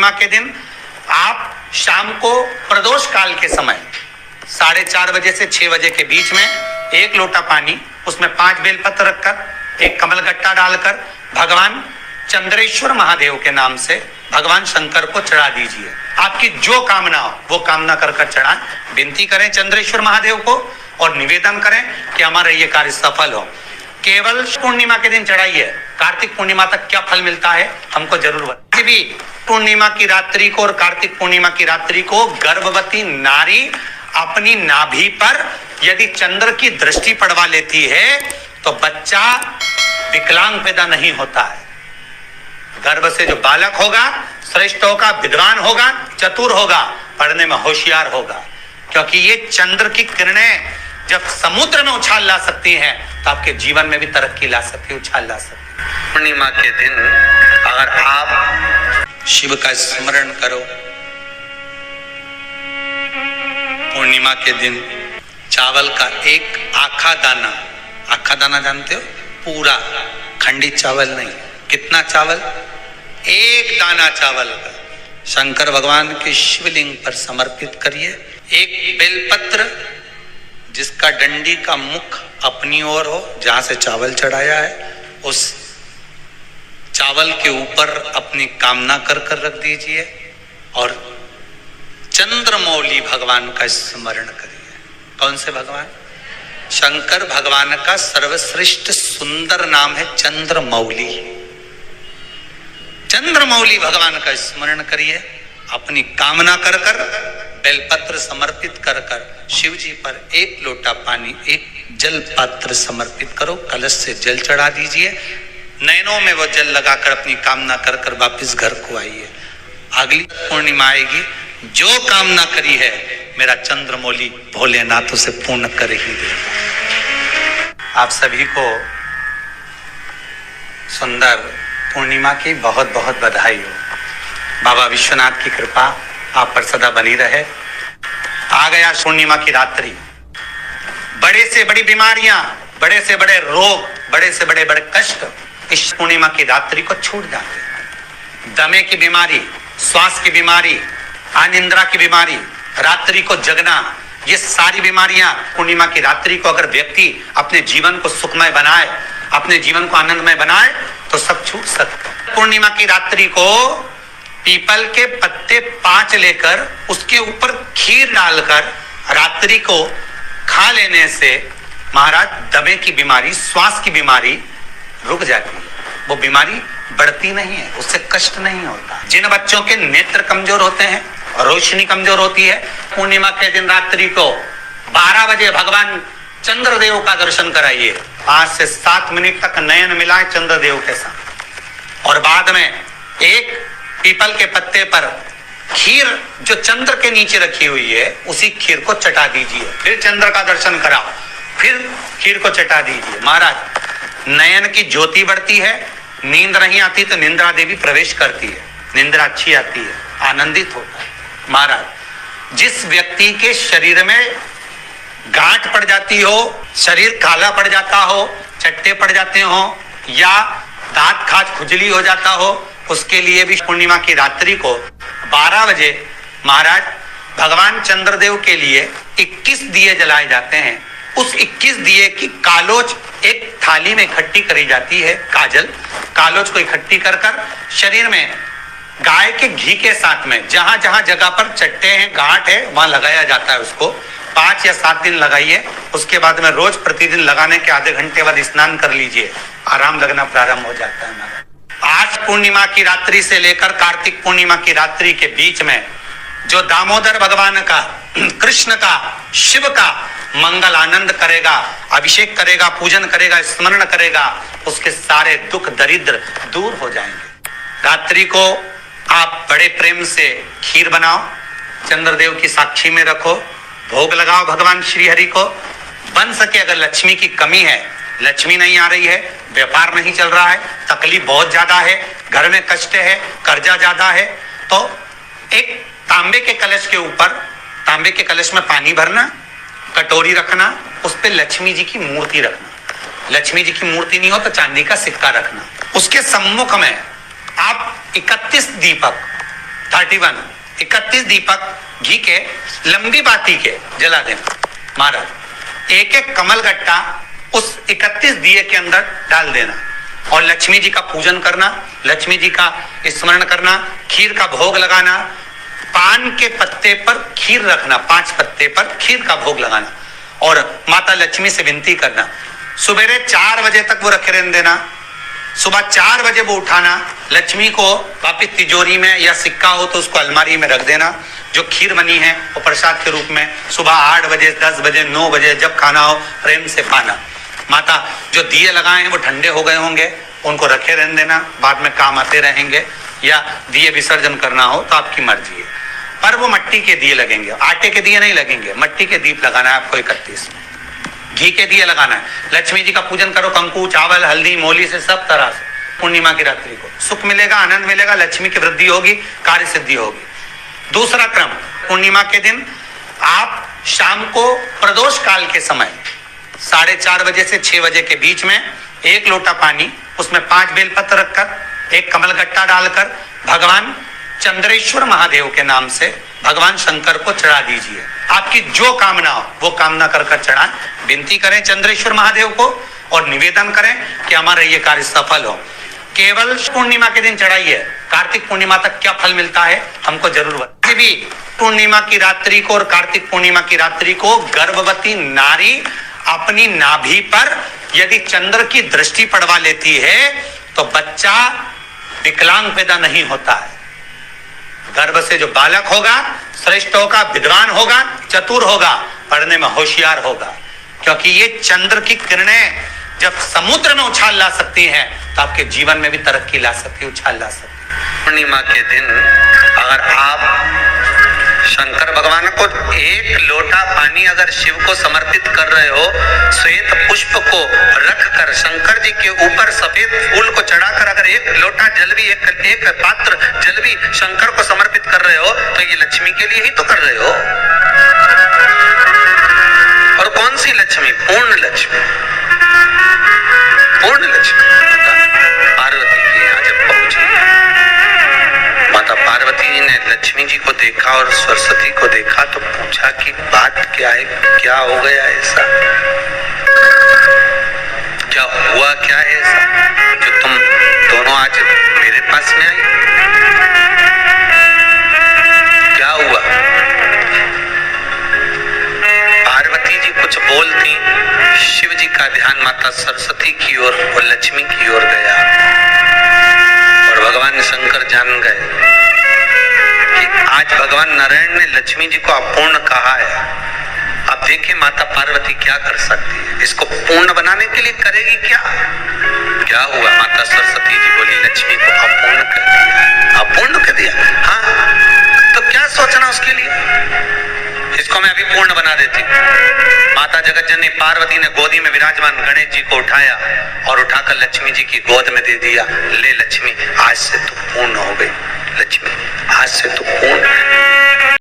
पूर्णिमा के दिन आप शाम को प्रदोष काल के समय 4:30 बजे से 6 बजे के बीच में 1 लोटा पानी, उसमें 5 बेलपत्र रखकर, 1 कमलगट्टा डालकर भगवान चंद्रेश्वर महादेव के नाम से भगवान शंकर को चढ़ा दीजिए। आपकी जो कामना हो वो कामना कर कर चढ़ाएं। विनती करें चंद्रेश्वर महादेव को और निवेदन करें कि हमारा ये कार्य सफल हो। केवल पूर्णिमा के दिन चढ़ाइए। कार्तिक पूर्णिमा तक क्या फल मिलता है हमको जरूर बताइए। भी पूर्णिमा की रात्रि को और कार्तिक पूर्णिमा की रात्रि को गर्भवती नारी अपनी नाभि पर यदि चंद्र की दृष्टि पड़वा लेती है तो बच्चा विकलांग पैदा नहीं होता है। गर्भ से जो बालक होगा श्रेष्ठ होगा, विद्वान होगा, चतुर होगा, पढ़ने में होशियार होगा, क्योंकि ये चंद्र की किरणें जब समुद्र में उछाल ला सकती हैं तो आपके जीवन में भी तरक्की ला सकती है, उछाल ला सकती है। पूर्णिमा के दिन अगर आप शिव का स्मरण करो, पूर्णिमा के दिन चावल का एक आखा दाना जानते हो, पूरा खंडित चावल नहीं, कितना चावल, 1 दाना चावल का शंकर भगवान के शिवलिंग पर समर्पित करिए। 1 बेलपत्र जिसका डंडी का मुख अपनी ओर हो, जहां से चावल चढ़ाया है उस चावल के ऊपर अपनी कामना कर कर रख दीजिए और चंद्रमौली भगवान का स्मरण करिए। कौन से भगवान? शंकर भगवान का सर्वश्रेष्ठ सुंदर नाम है चंद्रमौली। चंद्रमौली भगवान का स्मरण करिए। अपनी कामना कर कर बेलपत्र समर्पित कर कर शिव जी पर 1 लोटा पानी, 1 जल पात्र समर्पित करो, कलश से जल चढ़ा दीजिए। नैनों में वो जल लगाकर अपनी कामना कर कर वापिस घर को आइए। अगली पूर्णिमा आएगी, जो कामना करी है मेरा चंद्रमौली भोलेनाथ उसे पूर्ण कर ही देगा। आप सभी को सुंदर पूर्णिमा की बहुत बहुत बधाई हो। बाबा विश्वनाथ की कृपा आप पर सदा बनी रहे। आ गया पूर्णिमा की रात्रि। बड़े से बड़ी बीमारियां, बड़े से बड़े रोग, बड़े से बड़े बड़े कष्ट इस पूर्णिमा की रात्रि को छूट जाते हैं। दमे की बीमारी, श्वास की बीमारी, अनिद्रा की बीमारी, रात्रि को जगना, ये सारी बीमारियां पूर्णिमा की रात्रि को अगर व्यक्ति अपने जीवन को सुखमय बनाए, अपने जीवन को आनंदमय बनाए तो सब छूट सकता है। पूर्णिमा की रात्रि को पीपल के पत्ते 5 लेकर उसके ऊपर खीर डालकर रात्रि को खा लेने से महाराज दमे की बीमारी, श्वास की बीमारी रुक जाती है। वो बीमारी बढ़ती नहीं है, उससे कष्ट नहीं होता। जिन बच्चों के नेत्र कमजोर होते हैं, रोशनी कमजोर होती है, पूर्णिमा के दिन रात्रि को 12 बजे भगवान चंद्रदेव का दर्शन कराइए। 5 से 7 मिनट तक नयन मिलाए चंद्रदेव के साथ और बाद में एक पीपल के पत्ते पर खीर जो चंद्र के नीचे रखी हुई है उसी खीर को चटा दीजिए। फिर चंद्र का दर्शन कराओ, फिर खीर को चटा दीजिए। महाराज नयन की ज्योति बढ़ती है, नींद नहीं आती तो निंद्रा देवी प्रवेश करती है, निंद्रा अच्छी आती है, आनंदित होता है। महाराज जिस व्यक्ति के शरीर में गांठ पड़ जाती हो, शरीर काला पड़ जाता हो, चट्टे पड़ जाते हो या दांत खाज खुजली हो जाता हो, उसके लिए भी पूर्णिमा की रात्रि को 12 बजे महाराज भगवान चंद्रदेव के लिए 21 दिए जलाए जाते हैं। उस 21 दिए की कालोच एक थाली में इकट्ठी करी जाती है। कालोच को इकट्ठी कर कर शरीर में गाय के घी के साथ में जहां जहां जगह पर चट्टे हैं, गांठ है, वहां लगाया जाता है। उसको 5 या 7 दिन लगाइए। उसके बाद में रोज प्रतिदिन लगाने के आधे घंटे बाद स्नान कर लीजिए, आराम लगना प्रारंभ हो जाता है। आज पूर्णिमा की रात्रि से लेकर कार्तिक पूर्णिमा की रात्रि के बीच में जो दामोदर भगवान का, कृष्ण का, शिव का मंगल आनंद करेगा, अभिषेक करेगा, पूजन करेगा, स्मरण करेगा, उसके सारे दुख दरिद्र दूर हो जाएंगे। रात्रि को आप बड़े प्रेम से खीर बनाओ, चंद्रदेव की साक्षी में रखो, भोग लगाओ भगवान श्री हरि को। बन सके अगर लक्ष्मी की कमी है, लक्ष्मी नहीं आ रही है, व्यापार नहीं चल रहा है, तकलीफ बहुत ज्यादा है, घर में कष्ट है, कर्जा ज्यादा है, तो एक तांबे के कलश के ऊपर, तांबे के कलश में पानी भरना, कटोरी रखना, उस पे लक्ष्मी जी की मूर्ति रखना। लक्ष्मी जी की मूर्ति नहीं हो तो चांदी का सिक्का रखना। उसके सम्मुख में आप 31 दीपक 31 दीपक घी के लंबी बाती के जला देना। महाराज एक एक कमल गट्टा उस 31 दिए के अंदर डाल देना और लक्ष्मी जी का पूजन करना, लक्ष्मी जी का स्मरण करना, खीर का भोग लगाना, पान के पत्ते पर खीर रखना, 5 पत्ते पर खीर का भोग लगाना और माता लक्ष्मी से विनती करना। सुबेरे 4 बजे तक वो रखे रहने देना, सुबह 4 बजे वो उठाना, लक्ष्मी को वापिस तिजोरी में या सिक्का हो तो उसको अलमारी में रख देना। जो खीर बनी है वो प्रसाद के रूप में सुबह 8 बजे, 10 बजे, 9 बजे जब खाना हो प्रेम से खाना। माता जो दिए लगाए हैं वो ठंडे हो गए होंगे, उनको रखे रहने देना, बाद में काम आते रहेंगे, या दिए विसर्जन करना हो तो आपकी मर्जी है। पर वो मिट्टी के दिए लगेंगे, आटे के दिए नहीं लगेंगे, मिट्टी के दीप लगाना है आपको। 31 घी के दिए लगाना है। लक्ष्मी जी का पूजन करो, कंकु, चावल, हल्दी, मोली से, सब तरह से। पूर्णिमा की रात्रि को सुख मिलेगा, आनंद मिलेगा, लक्ष्मी की वृद्धि होगी, कार्य सिद्धि होगी। दूसरा क्रम, पूर्णिमा के दिन आप शाम को प्रदोष काल के समय 4:30 बजे से 6 बजे के बीच में 1 लोटा पानी, उसमें 5 बेलपत्र रखकर, 1 कमलगट्टा डालकर भगवान चंद्रेश्वर महादेव के नाम से भगवान शंकर को चढ़ा दीजिए। आपकी जो कामना हो वो कामना कर कर चढ़ाएं, विनती करें चंद्रेश्वर महादेव को और निवेदन करें कि हमारा ये कार्य सफल हो। केवल पूर्णिमा के दिन चढ़ाइए, कार्तिक पूर्णिमा तक क्या फल मिलता है हमको जरूर बताइए। भी पूर्णिमा की रात्रि को और कार्तिक पूर्णिमा की रात्रि को गर्भवती नारी अपनी नाभि पर यदि चंद्र की दृष्टि पड़वा लेती है तो बच्चा विकलांग पैदा नहीं होता है। गर्भ से जो बालक होगा श्रेष्ठ होगा, विद्वान होगा, चतुर होगा, पढ़ने में होशियार होगा, क्योंकि ये चंद्र की किरणें जब समुद्र में उछाल ला सकती हैं तो आपके जीवन में भी तरक्की ला सकती है, उछाल ला सकती है। पूर्णिमा के दिन अगर आप शंकर भगवान को 1 लोटा पानी अगर शिव को समर्पित कर रहे हो, श्वेत पुष्प को रखकर शंकर जी के ऊपर सफेद फूल को चढ़ाकर अगर 1 लोटा जल भी, एक पात्र जल भी शंकर को समर्पित कर रहे हो तो ये लक्ष्मी के लिए ही तो कर रहे हो। और कौन सी लक्ष्मी? पूर्ण लक्ष्मी। पूर्ण लक्ष्मी पार्वती के यहाँ जब पहुंची, माता पार्वती जी ने लक्ष्मी जी को देखा और सरस्वती को देखा तो पूछा कि बात क्या है, क्या हो गया ऐसा, क्या हुआ, क्या है ऐसा जो तुम दोनों आज मेरे पास में आई, क्या हुआ? पार्वती जी कुछ बोलती, शिव जी का ध्यान माता सरस्वती की ओर और लक्ष्मी की ओर गया और भगवान शंकर जान गए कि आज भगवान नारायण ने लक्ष्मी जी को अपूर्ण कहा है। अब देखिए माता पार्वती क्या कर सकती है, इसको पूर्ण बनाने के लिए करेगी क्या? क्या हुआ? माता सरस्वती जी बोली लक्ष्मी को अपूर्ण कर दिया। अपूर्ण कर दिया? हाँ, तो क्या सोचना उसके लिए, इसको मैं अभी पूर्ण बना देती। माता जगत जननी पार्वती ने गोदी में विराजमान गणेश जी को उठाया और उठाकर लक्ष्मी जी की गोद में दे दिया। ले लक्ष्मी, आज से तू पूर्ण हो गई। लक्ष्मी, आज से तू पूर्ण